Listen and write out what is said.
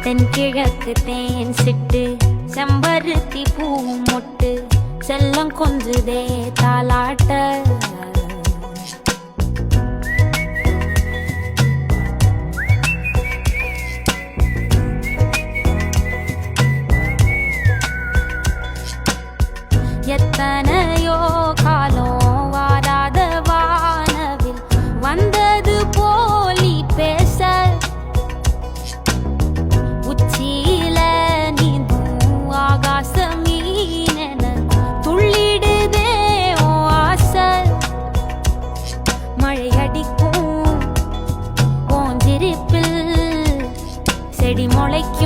தென்கிழக்கு தேன் சிட்டு செம்பருத்தி பூ மொட்டு செல்லம் கொஞ்சுதே தாலாட்ட எத்தனையோ காலம் வாராத வானவில் வந்தது போலி பேச உச்சியில நீந்தும் ஆகாச மீனென துள்ளிடுதே ஓ ஆசை மழை அடிக்கும் ஓஞ்சிருப்பில் செடி முளைக்கும்